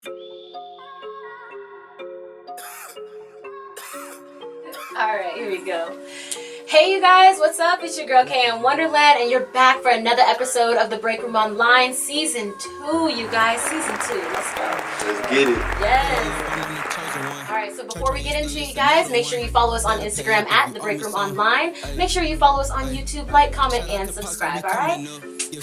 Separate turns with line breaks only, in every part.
Alright, here we go. Hey you guys, what's up? It's your girl Kay in Wonderland, and you're back for another episode of the Breakroom Online Season 2, you guys. Season 2, let's go.
Let's get it.
Yes. Alright, so before we get into it, you guys, make sure you follow us on Instagram at the Breakroom Online. Make sure you follow us on YouTube, like, comment, and subscribe, alright?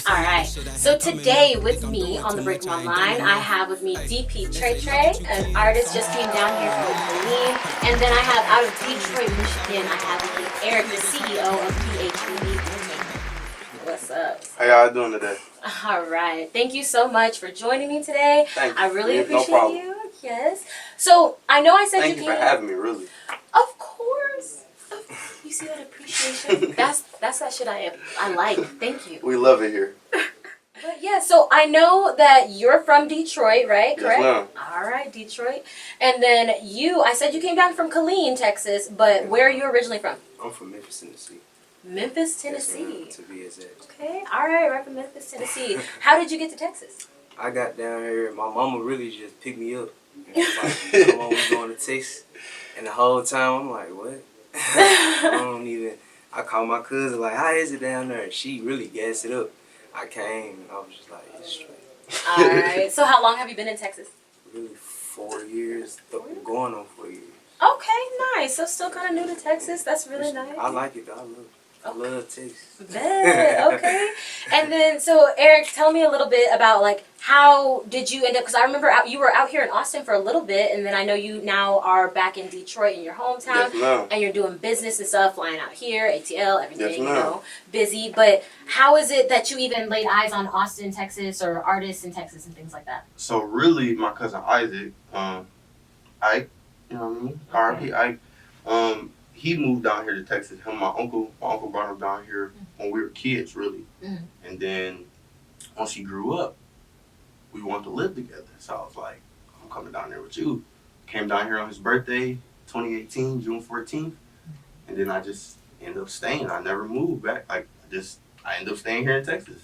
Alright, so today with me on the Breakroom Online, I have with me Tre Tre, an artist just came down here from Korean, and then I have out of Detroit, Michigan, I have with me Eric, the CEO of BHBB Entertainment. What's up?
How y'all doing today?
Alright, thank you so much for joining me today.
Thank you.
I really appreciate
no problem.
you. Yes. So, I know I said
Thank
you
you
came.
for having me, really.
Of course. You see that appreciation? That's that shit I like. Thank you.
We love it here.
But yeah, so I know that you're from Detroit, right? Correct?
Yes, ma'am.
All right, Detroit. And then I said you came down from Killeen, Texas, but where are you originally from?
I'm from Memphis, Tennessee.
Memphis, Tennessee.
Yes, to be exact.
Okay, all right from Memphis, Tennessee. How did you get to Texas?
I got down here, my mama really just picked me up. And was like, come on, we going to Texas. And the whole time, I'm like, what? I called my cousin, like, how is it down there? And she really gassed it up. I came, and I was just like, it's straight.
All right, so how long have you been in Texas?
Really 4 years, going on 4 years.
Okay, nice. So still kind of new to Texas. That's really nice.
I like it, though. I love Texas.
Bet. Okay. And then, so Eric, tell me a little bit about like how did you end up? Because I remember you were out here in Austin for a little bit, and then I know you now are back in Detroit in your hometown,
Yes,
and you're doing business and stuff, flying out here, ATL, everything.
Yes,
you know, busy. But how is it that you even laid eyes on Austin, Texas, or artists in Texas and things like that?
So really, my cousin Isaac, Ike, you know what I mean? R.I.P. Ike. He moved down here to Texas. Him, my uncle brought him down here when we were kids, really.
Mm-hmm.
And then once he grew up, we wanted to live together. So I was like, I'm coming down there with you. Came down here on his birthday, 2018, June 14th. And then I just ended up staying. I never moved back. I ended up staying here in Texas.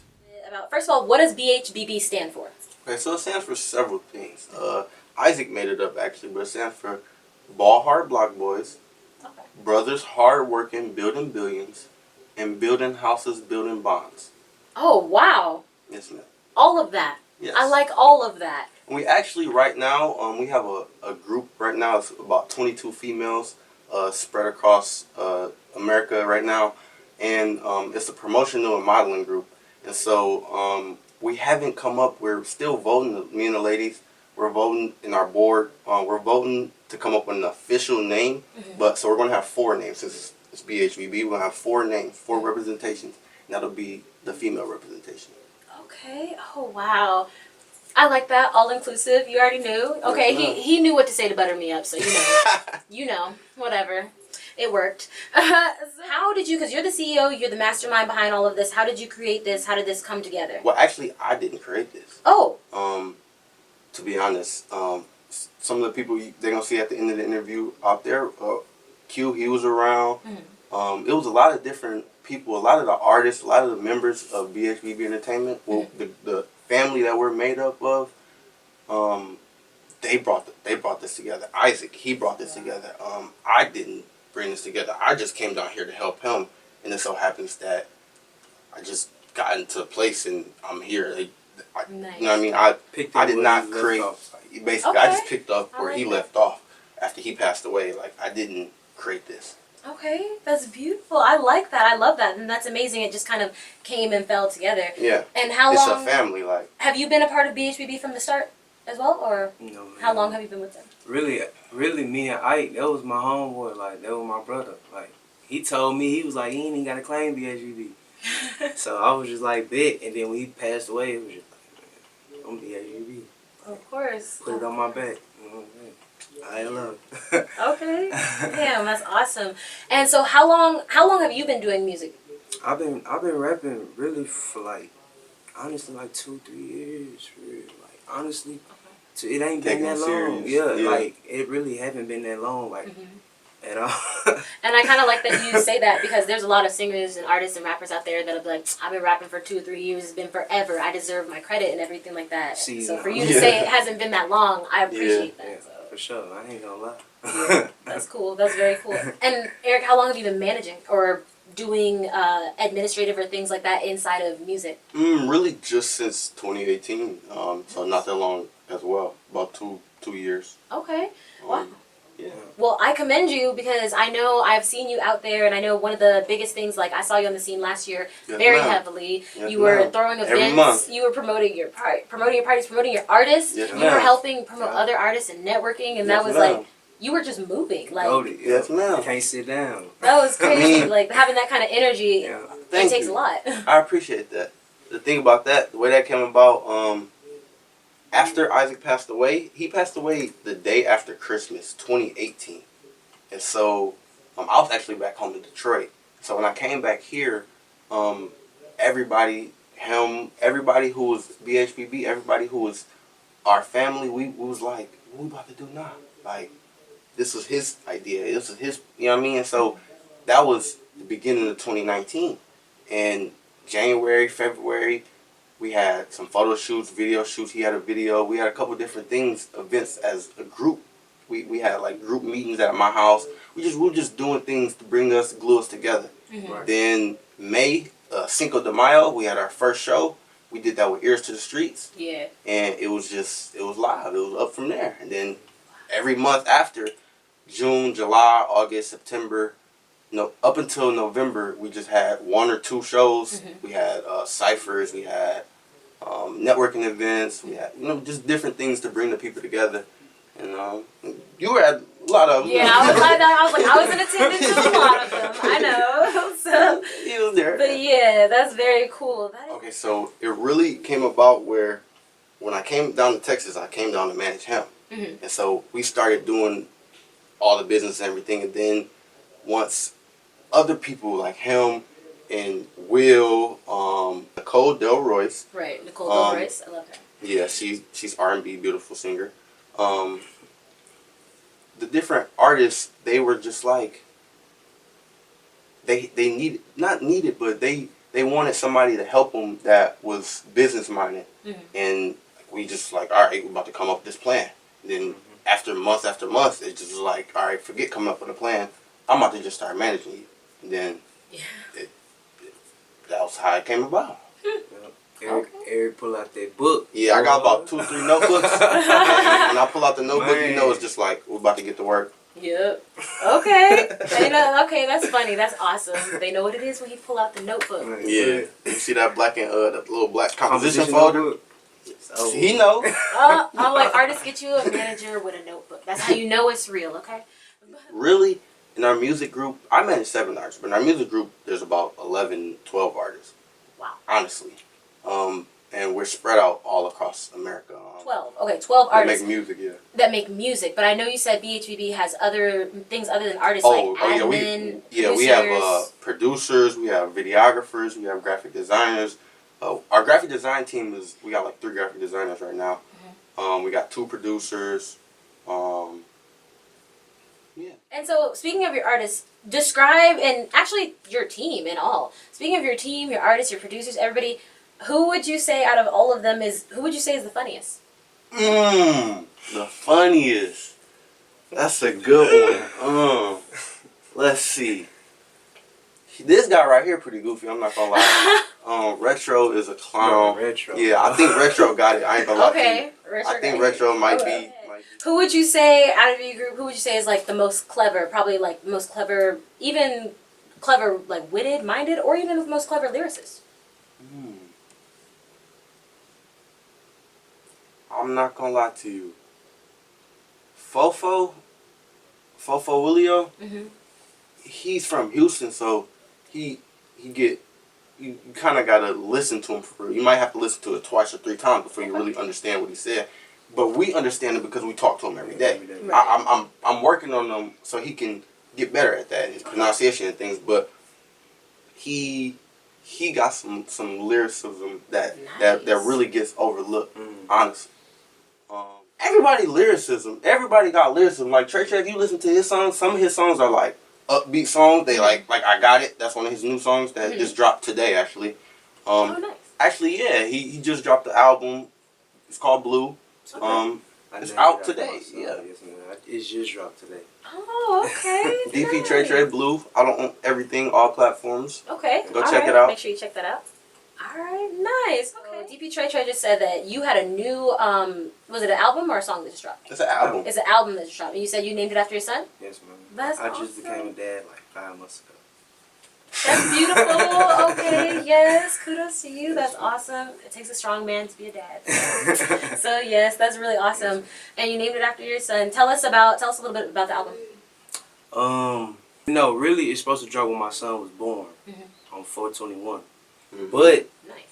First of all, what does BHBB stand for?
Okay, so it stands for several things. Isaac made it up, actually, but it stands for Ball Hard Block Boys.
Okay.
Brothers hard working, building billions, and building houses, building bonds.
Oh, wow.
Yes, ma'am.
All of that.
Yes.
I like all of that.
And we actually, right now, we have a group right now. It's about 22 females spread across America right now. And it's a promotional and modeling group. And so we haven't come up. We're still voting, me and the ladies. We're voting in our board. We're voting to come up with an official name. Mm-hmm. So we're going to have 4 names. Since it's BHBB, we're going to have 4 names, 4 representations. And that'll be the female representation.
Okay. Oh, wow. I like that. All inclusive. You already knew. Okay. He knew what to say to butter me up. So, you know, whatever. It worked. How did you, because you're the CEO, you're the mastermind behind all of this. How did you create this? How did this come together?
Well, actually, I didn't create this.
Oh.
To be honest, some of the people they're going to see at the end of the interview out there, Q, he was around. Mm-hmm. It was a lot of different people, a lot of the artists, a lot of the members of BHBB Entertainment, well, the family that we're made up of, they brought this together. Isaac, he brought this together. I didn't bring this together. I just came down here to help him, and it so happens that I just got into a place and I'm here.
Nice.
You know what I mean? I did not create. Basically, I just picked up where he left off after he passed away. Like, I didn't create this.
Okay, that's beautiful. I like that. I love that, and that's amazing. It just kind of came and fell together.
Yeah.
And how long?
It's a family, like.
Have you been a part of BHBB from the start as well, or
No.
how long have you been with them?
Really, me and Ike, that was my homeboy. Like, that was my brother. Like, he told me, he was like, he ain't even got to claim BHBB. So I was just like, bet. And then when he passed away, it was just like, I'm BHBB.
Of course.
Put it on my back. You know what I'm saying? I love it.
Okay. Damn, that's awesome. And so how long have you been doing music?
I've been rapping really for like, honestly, like 2-3 years. Really. Like, honestly, it ain't been that long. Yeah, like, it really haven't been that long. Like, at all.
And I kind of like that you say that because there's a lot of singers and artists and rappers out there that'll be like, I've been rapping for 2 or 3 years. It's been forever. I deserve my credit and everything like that. So for you to say it hasn't been that long, I appreciate that.
Yeah,
so.
For sure. I ain't gonna lie.
Yeah, that's cool. That's very cool. And Eric, how long have you been managing or doing administrative or things like that inside of music?
Really just since 2018. So not that long as well. About two years.
Okay. Wow.
Yeah.
Well, I commend you because I know I've seen you out there, and I know one of the biggest things, like I saw you on the scene last year very heavily.
Yes,
you were throwing events.
Every month.
You were promoting your parties, promoting your artists.
Yes,
you were helping promote other artists and networking, and that was like, you were just moving. Like,
yes, ma'am.
Can't sit down.
That was crazy. Like, having that kind of energy, it takes a lot.
I appreciate that. The thing about that, the way that came about, after Isaac passed away, he passed away the day after Christmas, 2018. And so, I was actually back home in Detroit. So when I came back here, everybody who was BHBB, everybody who was our family, we was like, what we about to do now? Like, this was his idea. This was his, you know what I mean? And so that was the beginning of 2019. And January, February, we had some photo shoots, video shoots. He had a video. We had a couple different things, events as a group. We had like group meetings at my house. We were just doing things to glue us together.
Mm-hmm.
Right.
Then May, Cinco de Mayo, we had our first show. We did that with Ears to the Streets.
Yeah.
And it was live. It was up from there. And then every month after, June, July, August, September, up until November, we just had 1 or 2 shows.
Mm-hmm.
We had ciphers. We had networking events. We had just different things to bring the people together. And you were at a lot of them.
Yeah, I was in attendance to a lot of them. I know. So
He was there.
But yeah, that's very cool.
Okay, so it really came about where when I came down to Texas, I came down to manage him.
Mm-hmm.
And so we started doing all the business and everything. And then once other people like him and Will, Nicole Del Royce.
Right, Nicole Del Royce. I love her.
Yeah, she's R&B, beautiful singer. The different artists, they were just like, they needed, not needed, but they wanted somebody to help them that was business minded.
Mm-hmm.
And we just like, all right, we're about to come up with this plan. And then after month, it just was like, all right, forget coming up with a plan. I'm about to just start managing you. And then that was how it came about.
Eric pull out that book.
Yeah, I got about 2 or 3 notebooks. And when I pull out the notebook, it's just like, we're about to get to work.
Yep. Okay. They know. Okay, that's funny. That's awesome. They know what it is when he pull out the notebook.
Yeah. You see that black and that little black composition folder? He know.
I'm like, artists, get you a manager with a notebook. That's how you know it's real. Okay.
Really, in our music group, I manage 7 artists, but in our music group, there's about 11, 12 artists.
Wow.
Honestly. And we're spread out all across America.
12. Okay, 12 artists.
That make music, yeah.
That make music, but I know you said BHBB has other things other than artists like admin,
we have producers, we have videographers, we have graphic designers. Our graphic design team we got like 3 graphic designers right now. Mm-hmm. We got 2 producers. Yeah.
And so, speaking of your artists, describe, and actually your team and all. Speaking of your team, your artists, your producers, everybody, who would you say out of all of them is the funniest?
The funniest. That's a good one. Let's see. This guy right here pretty goofy, I'm not gonna lie. Retro is a clown.
Retro.
Yeah, I think Retro got it. I ain't gonna lie to you. I think Retro might be.
Who would you say out of your group? Who would you say is like the most clever? Probably like most clever, even clever, like witted, minded, or even the most clever lyricist.
I'm not gonna lie to you. Fofo Willio.
Mm-hmm.
He's from Houston, so you kind of gotta listen to him for real. You might have to listen to it 2 or 3 times before you really understand what he said. But we understand it because we talk to him every day.
Right.
I'm working on him so he can get better at that, his pronunciation and things. But he got some lyricism that really gets overlooked, honestly. everybody got lyricism. Like Tre Tre, if you listen to his songs, some of his songs are like upbeat songs. They like I Got It. That's one of his new songs that just dropped today, actually.
Nice.
Actually, yeah, he just dropped the album. It's called Blue. It's out today. Yeah,
yes, man. It just dropped today.
Oh, okay.
DP Tre Tre Blue. I don't own everything, all platforms.
Okay.
Go check it out.
Make sure you check that out. All right, nice. Okay. DP Tre Tre just said that you had a new, was it an album or a song that just dropped?
It's an album.
It's an album that just dropped. And you said you named it after your son?
Yes, man.
That's
I
awesome.
just became a dad like 5 months ago.
That's beautiful. Okay, yes. Kudos to you. That's awesome. It takes a strong man to be a dad. So yes, that's really awesome. And you named it after your son. Tell us a little bit about the album.
No, really, it's supposed to drop when my son was born on 4/21. But
nice.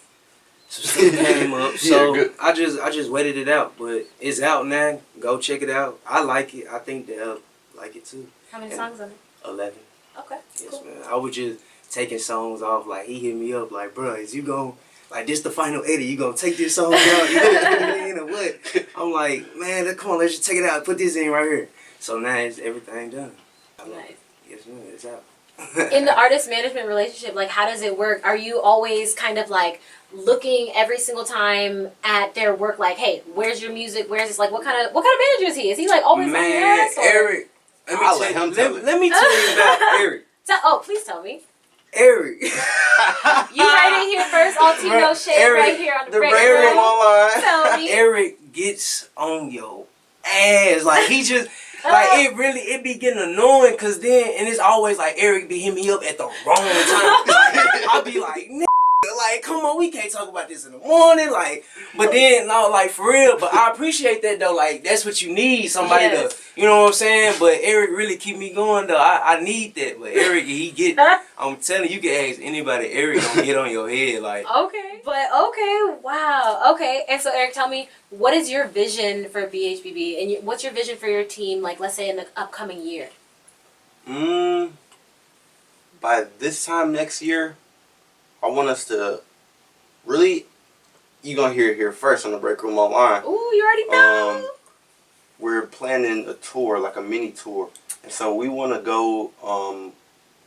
some stuff came up, so I just waited it out. But it's out now. Go check it out. I like it. I think they'll like it too.
How many songs on it?
11.
Okay.
Yes,
Cool.
man. I was just taking songs off. Like he hit me up, like, bro, is you gonna like this the final edit? You gonna take this song out? You gonna put it in or what? I'm like, man, come on, let's just take it out. Put this in right here. So now it's everything done.
Nice.
Yes, man. It's out.
In the artist management relationship, like how does it work? Are you always kind of like looking every single time at their work like, hey, where's your music? Where's this? Like what kind of manager is he? Is he like always on your ass? Or?
Eric, let me tell you about Eric.
Please tell me.
Eric.
You heard it here first, all Tino Shade right here on the
Breakroom online.
Tell me.
Eric gets on your ass. Like he just like it be getting annoying cause then and it's always like Eric be hitting me up at the wrong time. Like, I'll be like, like, come on, we can't talk about this in the morning, like, but then, no, like, for real, but I appreciate that, though, like, that's what you need, somebody to, you know what I'm saying, but Eric really keep me going, though, I need that, but Eric, he get, I'm telling you, you can ask anybody, Eric gonna get on your head, like.
Okay, wow, okay, and so, Eric, tell me, what is your vision for BHBB, and what's your vision for your team, like, let's say, in the upcoming year?
By this time next year, I want us to really, you're going to hear it here first on the Breakroom online.
Ooh, you already know.
We're planning a tour, like a mini tour. And so we want to go, I'm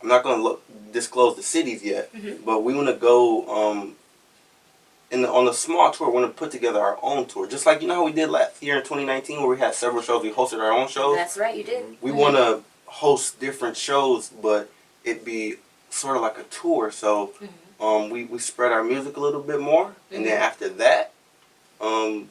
not going to disclose the cities yet, but we want to go on a small tour. We want to put together our own tour. Just like, you know how we did last year in 2019 where we had several shows, we hosted our own shows?
That's right, you did.
We want to host different shows, but it'd be sort of like a tour. So we spread our music a little bit more, and then after that, the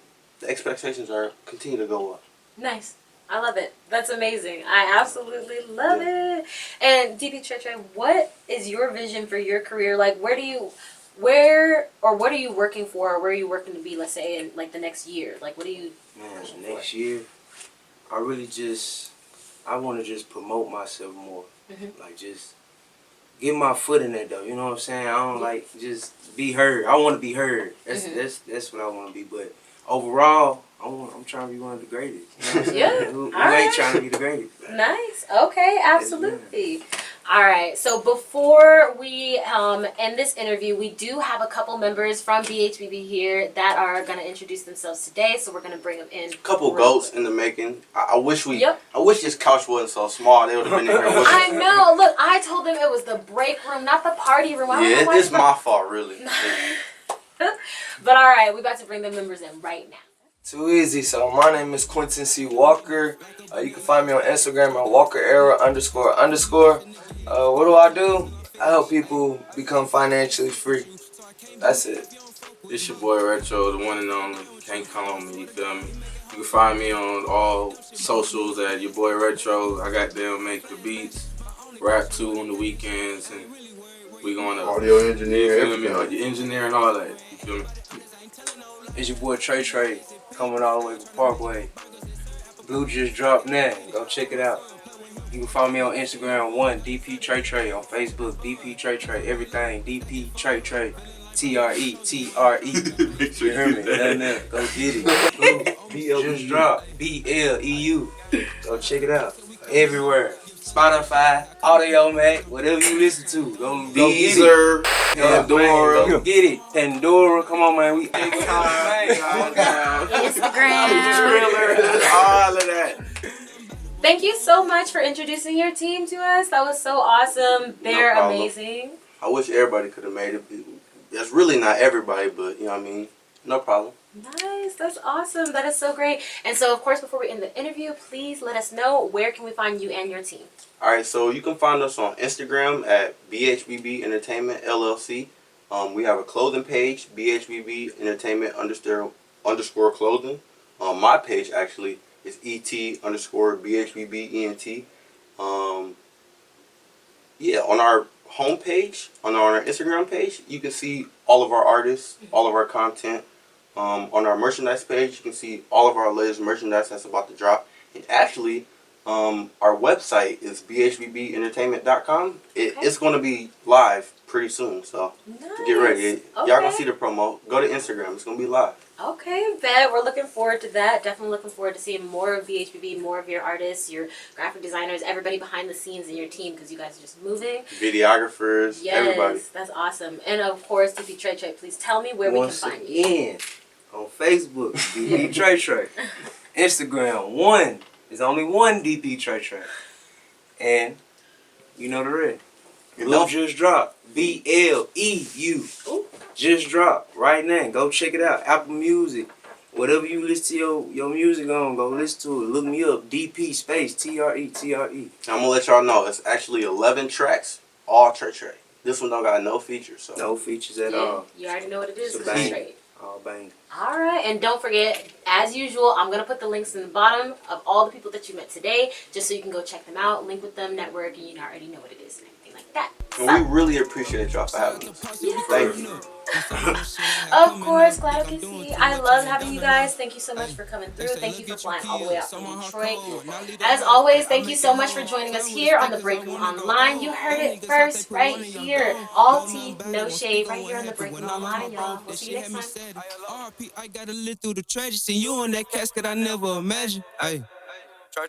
expectations are continue to go up.
Nice. I love it. That's amazing. I absolutely love it. And DP Tre Tre, what is your vision for your career? Like, what are you working for? Or where are you working to be, let's say, in like the next year? Like, what are you
working for? Next year, I want to just promote myself more. Like, just get my foot in there, though. You know what I'm saying? I don't like just be heard. I want to be heard. That's what I want to be. But overall, I'm trying to be one of the greatest. You know who ain't trying to be the greatest?
Nice. Okay, absolutely. All right. So before we end this interview, we do have a couple members from BHBB here that are going to introduce themselves today. So we're going to bring them in.
A couple goats in the making. I wish this couch wasn't so small. They would have been in here.
I know. Look, I told them it was the break room, not the party room.
It's my fault, really.
But all right, we're about to bring the members in right now.
Too easy. So my name is Quentin C. Walker. You can find me on Instagram at WalkerEra __. What do? I help people become financially free. That's it.
It's your boy Retro, the one and only. Can't call me, you feel me? You can find me on all socials at your boy Retro. I got them make the beats, rap too on the weekends, and we going to
audio engineer,
audio engineer and all that. You feel me?
It's your boy Tre Tre, coming all the way from Parkway. Blue just dropped now. Go check it out. You can find me on Instagram, DP Tre Tre, on Facebook, DP Tre Tre, everything, DP Tre Tre, TRE. You hear me? Go get it. Just drop BLEU. Go check it out. Everywhere. Spotify, Audio Mac, whatever you listen to. Go get it.
Deezer, Pandora.
Go get it. Pandora. Come on, man. We
Instagram.
All of that.
Thank you so much for introducing your team to us. That was so awesome. They're
problem.
amazing.
I wish everybody could have made it. That's really not everybody, but you know what I mean? No problem.
Nice. That's awesome. That is so great. And so, of course, before we end the interview, please let us know where can we find you and your team.
All right, so you can find us on Instagram at BHBB Entertainment LLC. We have a clothing page, BHBB Entertainment underscore clothing. My page actually is ET underscore BHBB ENT. Yeah, on our homepage, on our Instagram page, you can see all of our artists, all of our content. On our merchandise page, you can see all of our latest merchandise that's about to drop. And actually, our website is bhbbentertainment.com. It's going to be live pretty soon, so get ready.
Okay.
Y'all gonna see the promo. Go to Instagram. It's going to be live.
Okay, bet. We're looking forward to that. Definitely looking forward to seeing more of BHBB, more of your artists, your graphic designers, everybody behind the scenes in your team, because you guys are just moving.
Videographers, everybody.
Yes, that's awesome. And of course, TB Tre Tre, please tell me where we can find you.
Again, on Facebook, DP Tre Tre. Instagram, there's only one DP Tre Tre. And you know the rest. Love just dropped. BLEU. Just dropped right now. Go check it out. Apple Music. Whatever you listen to your music on, go listen to it. Look me up. DP space TRE.
I'm going to let y'all know. It's actually 11 tracks, all Tre Tre. This one don't got no features. So.
No features at all.
You already know what it is.
It's a
It's
bang.
straight.
All bang.
All right, and don't forget, as usual, I'm going to put the links in the bottom of all the people that you met today, just so you can go check them out, link with them, network, and you already know what it is and everything like that.
And we really appreciate y'all for having us. Thank you.
Of course, glad to see. I love having you guys. Thank you so much for coming through. Thank you for flying all the way out from Detroit. As always, thank you so much for joining us here on the Breakroom Online. You heard it first right here. All tea, no shade, right here on the Breakroom Online, y'all. We'll see you next time.
I gotta live through the tragedy. See you in that casket I never imagined. Ay. Try.